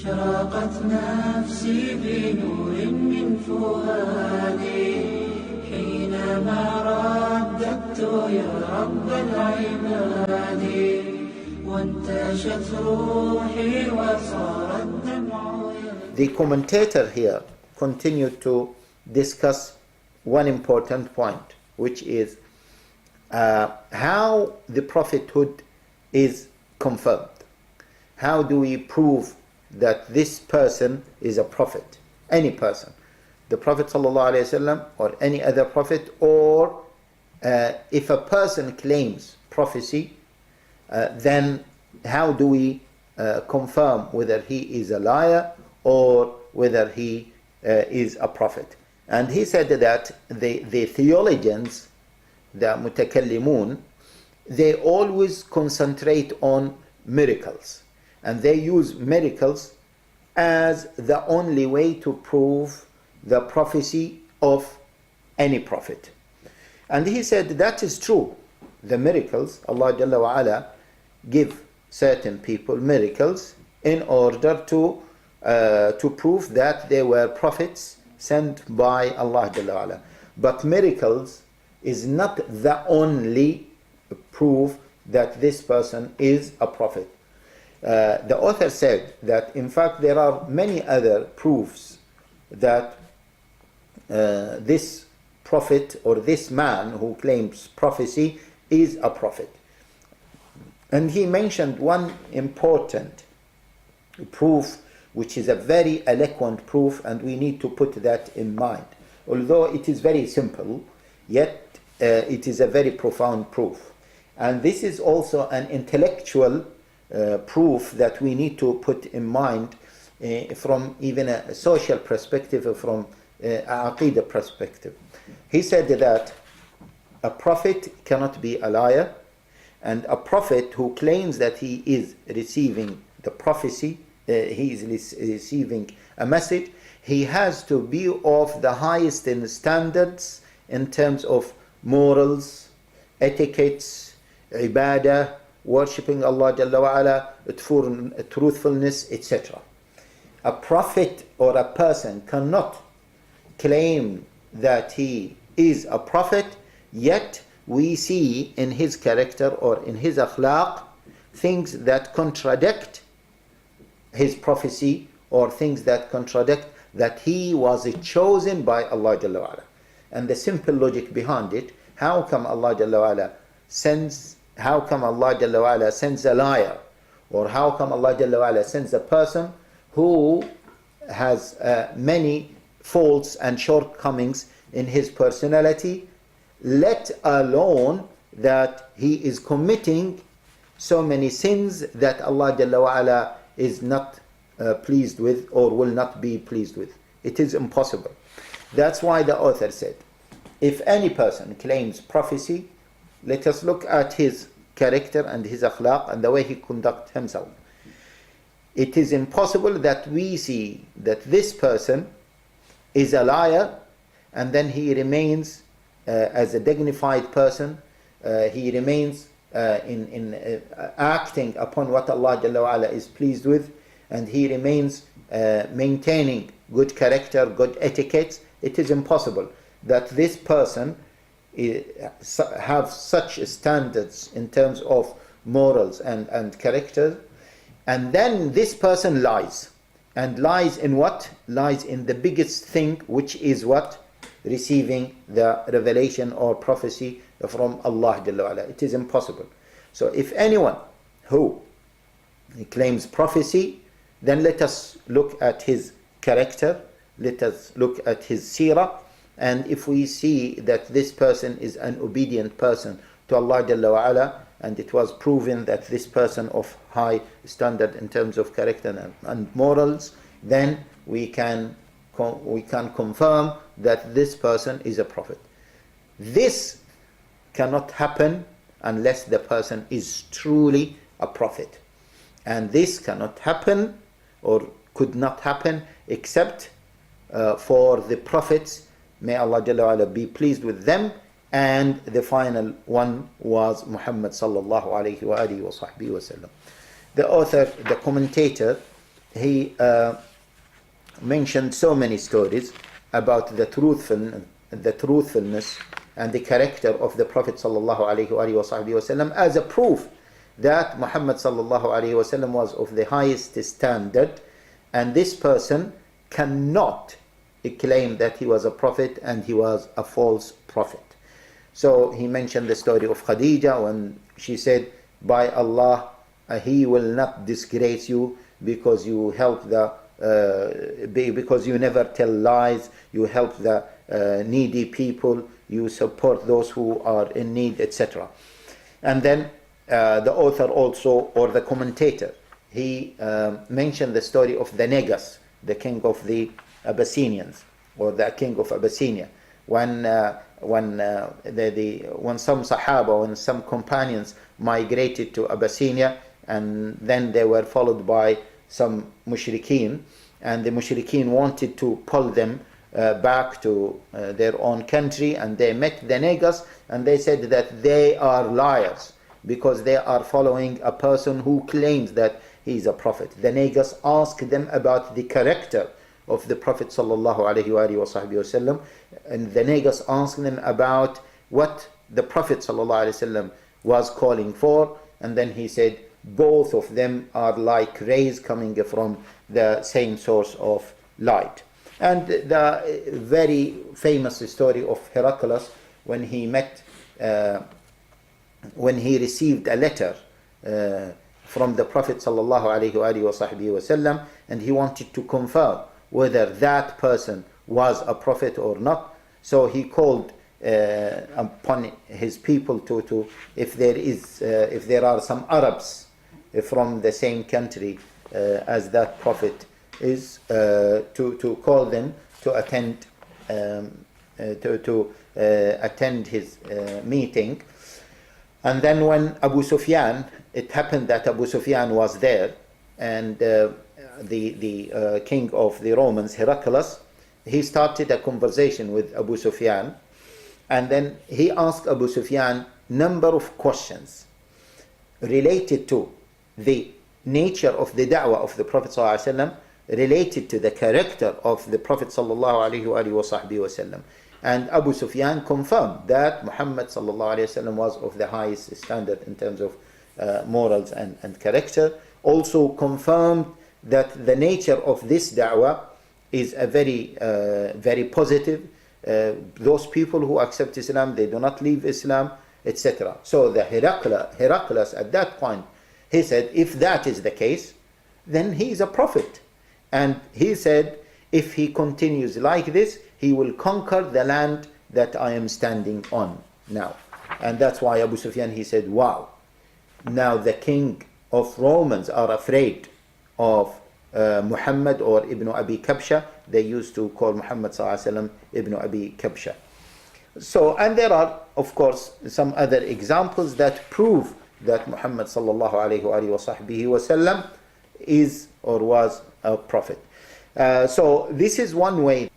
أشرقت نفسي بنور من فؤادي حينما رددت يا رب العباد وانتشت روحي وصار الدمع. The commentator here continued to discuss one important point, which is how the prophethood is confirmed. How do we prove that this person is a prophet? Any person. The Prophet ﷺ or any other prophet, or if a person claims prophecy, then how do we confirm whether he is a liar or whether he is a prophet? And he said that the theologians, the mutakallimun, they always concentrate on miracles, and they use miracles as the only way to prove the prophecy of any prophet. And he said that is true. The miracles, Allah Jalla wa Ala give certain people miracles in order to prove that they were prophets sent by Allah Jalla wa Ala. But miracles is not the only proof that this person is a prophet. The author said that in fact there are many other proofs that this prophet or this man who claims prophecy is a prophet. And he mentioned one important proof, which is a very eloquent proof, and we need to put that in mind. Although it is very simple, yet it is a very profound proof. And this is also an intellectual proof that we need to put in mind from even a social perspective, from an Aqeedah perspective. He said that a prophet cannot be a liar, and a prophet who claims that he is receiving the prophecy, he is receiving a message, he has to be of the highest in standards in terms of morals, etiquettes, ibadah, worshipping Allah Jalla wa Ala, truthfulness, etc. A prophet or a person cannot claim that he is a prophet, yet we see in his character or in his akhlaq things that contradict his prophecy, or things that contradict that he was chosen by Allah Jalla wa Ala. And the simple logic behind it, how come Allah Jalla wa Ala sends a liar, or how come Allah Jalla wa Ala sends a person who has many faults and shortcomings in his personality, let alone that he is committing so many sins that Allah Jalla wa Ala is not pleased with or will not be pleased with. It is impossible. That's why the author said, if any person claims prophecy, let us look at his character and his akhlaq and the way he conducts himself. It is impossible that we see that this person is a liar and then he remains as a dignified person, he remains in acting upon what Allah Jalla wa Ala is pleased with, and he remains maintaining good character, good etiquettes. It is impossible that this person have such standards in terms of morals and character, and then this person lies. And lies in what? Lies in the biggest thing, which is what? Receiving the revelation or prophecy from Allah Jalla wa Ala. It is impossible. So if anyone who claims prophecy, then let us look at his character, let us look at his seerah, and if we see that this person is an obedient person to Allah Jalla wa Ala, and it was proven that this person of high standard in terms of character and morals, then we can confirm that this person is a prophet. This cannot happen unless the person is truly a prophet. And this cannot happen or could not happen except for the prophets, may Allah Jalla wa Ala be pleased with them, and the final one was Muhammad sallallahu alayhi wa alihi wa sahbihi wa sallam. The author, the commentator, he mentioned so many stories about the truthfulness and the character of the Prophet sallallahu alaihi wasallam as a proof that Muhammad sallallahu alaihi wasallam was of the highest standard, and this person cannot claim that he was a prophet and he was a false prophet. So he mentioned the story of Khadija when she said, by Allah, he will not disgrace you because you help because you never tell lies, you help the needy people, you support those who are in need, etc. And then the author also, or the commentator, he mentioned the story of the Negus, the king of the Abyssinians, or the king of Abyssinia, when some Sahaba, when some companions migrated to Abyssinia, and then they were followed by some mushrikeen, and the mushrikeen wanted to pull them back to their own country, and they met the Negus, and they said that they are liars because they are following a person who claims that he is a prophet. The Negus asked them about the character of the Prophet sallallahu alaihi wasallam, and the Negus asked them about what the Prophet sallallahu alaihi wasallam was calling for, and then he said both of them are like rays coming from the same source of light. And the very famous story of Heraclius when he received a letter from the Prophet sallallahu alaihi wasallam, and he wanted to confirm whether that person was a prophet or not. So he called upon his people to if there are some Arabs from the same country as that prophet is, to call them to attend attend his meeting. And then when Abu Sufyan, it happened that Abu Sufyan was there, and the king of the Romans, Heraclius, he started a conversation with Abu Sufyan, and then he asked Abu Sufyan number of questions related to the nature of the da'wah of the Prophet ﷺ, related to the character of the Prophet ﷺ. And Abu Sufyan confirmed that Muhammad ﷺ was of the highest standard in terms of morals and character. Also confirmed that the nature of this da'wah is a very positive. Those people who accept Islam, they do not leave Islam, etc. So the Heraclius at that point, he said, if that is the case, then he is a prophet. And he said, if he continues like this, he will conquer the land that I am standing on now. And that's why Abu Sufyan, he said, wow, now the king of Romans are afraid of Muhammad or Ibn Abi Kabsha. They used to call Muhammad ﷺ Ibn Abi Kabsha. So, and there are, of course, some other examples that prove that Muhammad ﷺ is or was a prophet. So this is one way.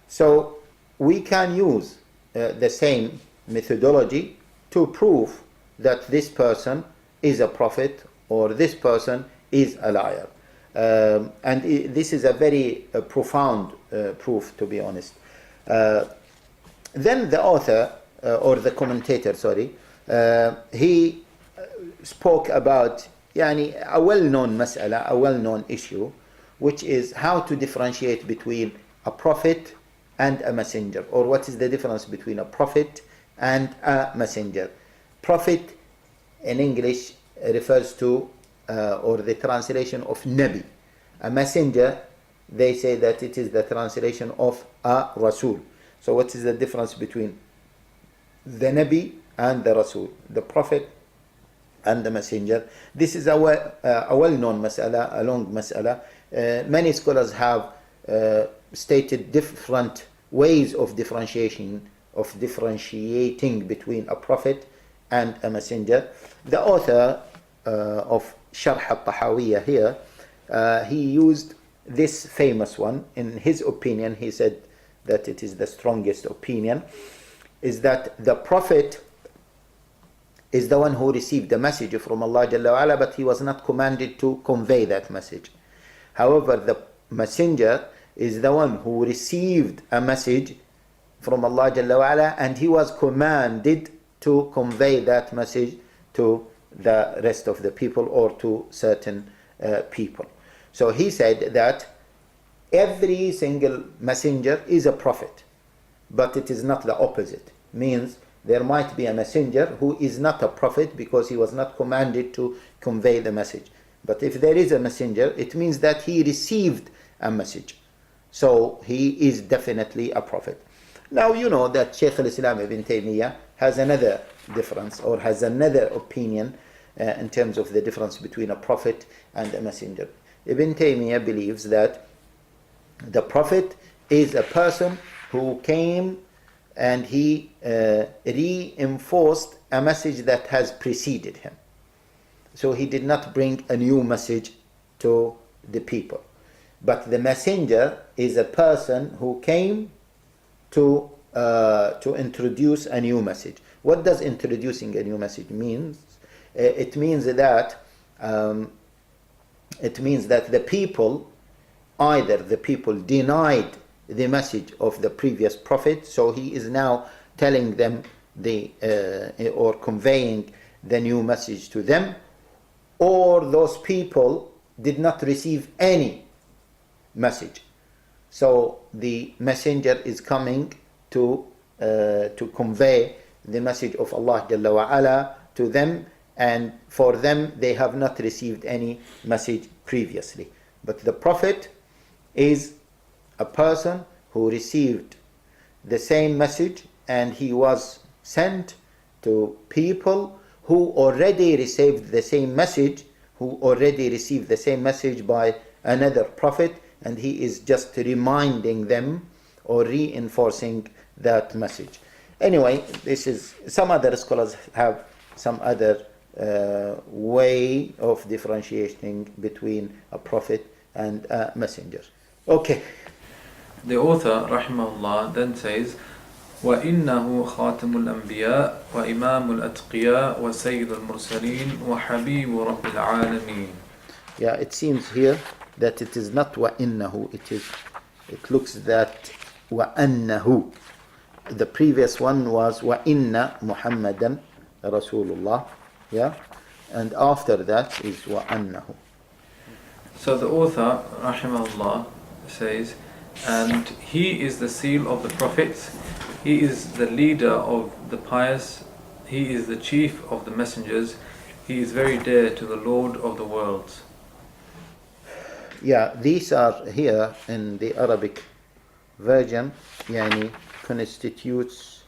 So we can use the same methodology to prove that this person is a prophet or this person is a liar. And this is a very profound proof, to be honest. Then the author, or the commentator, he spoke about a well-known mas'ala, a well-known issue, which is how to differentiate between a prophet and a messenger, or what is the difference between a prophet and a messenger. Prophet in English refers to or the translation of Nabi. A messenger, they say that it is the translation of a Rasul. So what is the difference between the Nabi and the Rasul, the prophet and the messenger? This is a well-known mas'ala, a long mas'ala. Many scholars have stated different ways of differentiating between a prophet and a messenger. The author of Sharh al-Tahawiyah here, he used this famous one. In his opinion, he said that it is the strongest opinion, is that the prophet is the one who received the message from Allah Jalla wa Ala, but he was not commanded to convey that message. However, the messenger is the one who received a message from Allah Jalla wa Ala, and he was commanded to convey that message to the rest of the people or to certain people. So he said that every single messenger is a prophet, but it is not the opposite. Means there might be a messenger who is not a prophet because he was not commanded to convey the message. But if there is a messenger, it means that he received a message. So he is definitely a prophet. Now you know that Shaykh al-Islam Ibn Taymiyyah has another difference, or has another opinion in terms of the difference between a prophet and a messenger. Ibn Taymiyyah believes that the prophet is a person who came and he reinforced a message that has preceded him. So he did not bring a new message to the people. But the messenger is a person who came to introduce a new message. What does introducing a new message mean? It means that the people, either the people denied the message of the previous prophet, so he is now telling them or conveying the new message to them, or those people did not receive any message. So the messenger is coming to convey the message of Allah Jalla wa Ala to them, and for them they have not received any message previously. But the prophet is a person who received the same message, and he was sent to people who already received the same message, by another prophet, and he is just reminding them or reinforcing that message. Anyway, this is, some other scholars have some other way of differentiating between a prophet and a messenger. Okay. The author, rahimahullah, then says, وَإِنَّهُ خَاتَمُ الْأَنْبِيَاءِ وَإِمَامُ الْأَتْقِيَاءِ وَسَيِّدُ الْمُرْسَلِينَ وَحَبِيبُ رَبِّ الْعَالَمِينَ. Yeah, it seems here that it is not وَإِنَّهُ, it looks that وَأَنَّهُ. The previous one was وَإِنَّ مُحَمَّدًا رَسُولُ. Yeah, and after that is وَأَنَّهُ. So the author, rahimahullah, says, and he is the seal of the prophets, he is the leader of the pious, he is the chief of the messengers, he is very dear to the Lord of the worlds. Yeah, these are here in the Arabic version, yani constitutes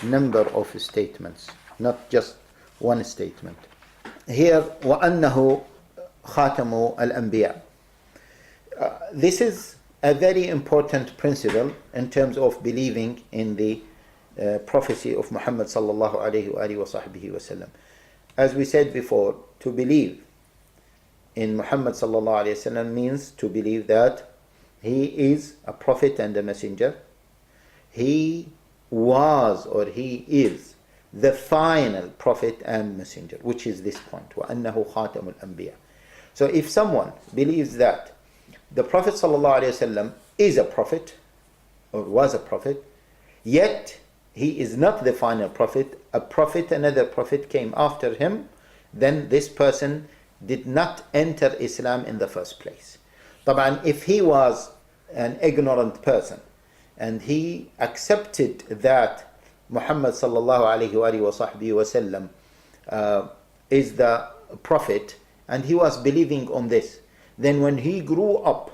number of statements, not just one statement. Here, وَأَنَّهُ خَاتَمُ الْأَنْبِيَاءِ. This is a very important principle in terms of believing in the prophecy of Muhammad sallallahu alayhi wa sahbihi wa sallam. As we said before, to believe in Muhammad sallallahu alayhi wa sallam means to believe that he is a prophet and a messenger. He was, or he is, the final prophet and messenger, which is this point, وَأَنَّهُ خَاتَمُ الْأَنْبِيَاءِ. So if someone believes that the Prophet ﷺ is a prophet, or was a prophet, yet he is not the final prophet, another prophet came after him, then this person did not enter Islam in the first place. Taban, if he was an ignorant person, and he accepted that Muhammad sallallahu alayhi wa sahbihi wa sallam is the prophet, and he was believing on this, then when he grew up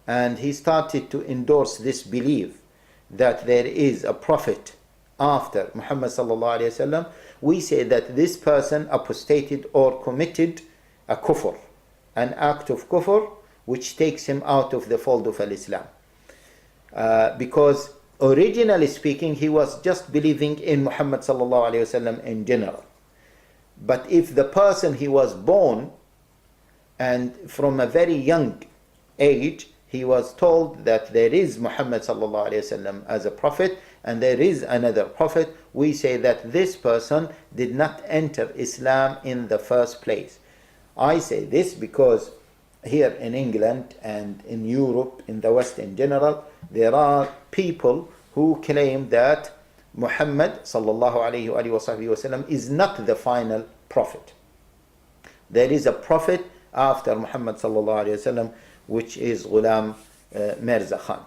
and he started to endorse this belief that there is a prophet after Muhammad sallallahu alayhi wa sallam, we say that this person apostated or committed a kufr, an act of kufr which takes him out of the fold of al-Islam. Because originally speaking, he was just believing in Muhammad sallallahu alayhi wa sallam in general. But if the person, he was born and from a very young age he was told that there is Muhammad sallallahu alayhi wa sallam as a prophet and there is another prophet, we say that this person did not enter Islam in the first place. I say this because here in England and in Europe, in the West in general, there are people who claim that Muhammad sallallahu alayhi wa sallam is not the final prophet. There is a prophet after Muhammad sallallahu alayhi wa sallam, which is Ghulam Mirza Khan.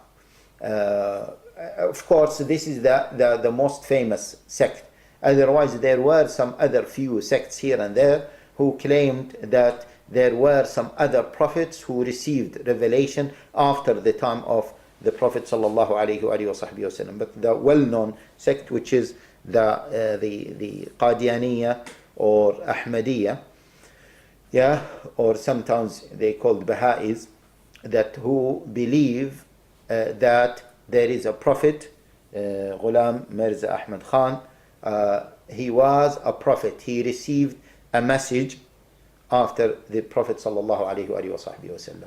Of course, this is the most famous sect. Otherwise, there were some other few sects here and there who claimed that there were some other prophets who received revelation after the time of the Prophet sallallahu alaihi wasallam. But the well-known sect, which is the Qadianiyah or Ahmadiyya, or sometimes they called Baha'is, that who believe that there is a prophet, Ghulam Mirza Ahmad Khan. He was a prophet. He received a message after the Prophet sallallahu alaihi wasallam.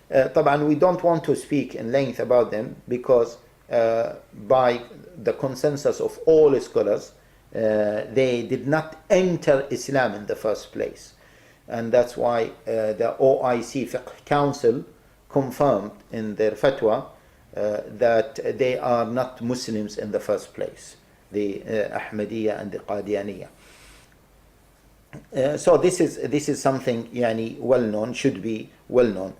طبعا we don't want to speak in length about them because by the consensus of all scholars, they did not enter Islam in the first place. And that's why the OIC Fiqh Council confirmed in their fatwa that they are not Muslims in the first place, the Ahmadiyya and the Qadianiyya. So this is something well known, should be well known.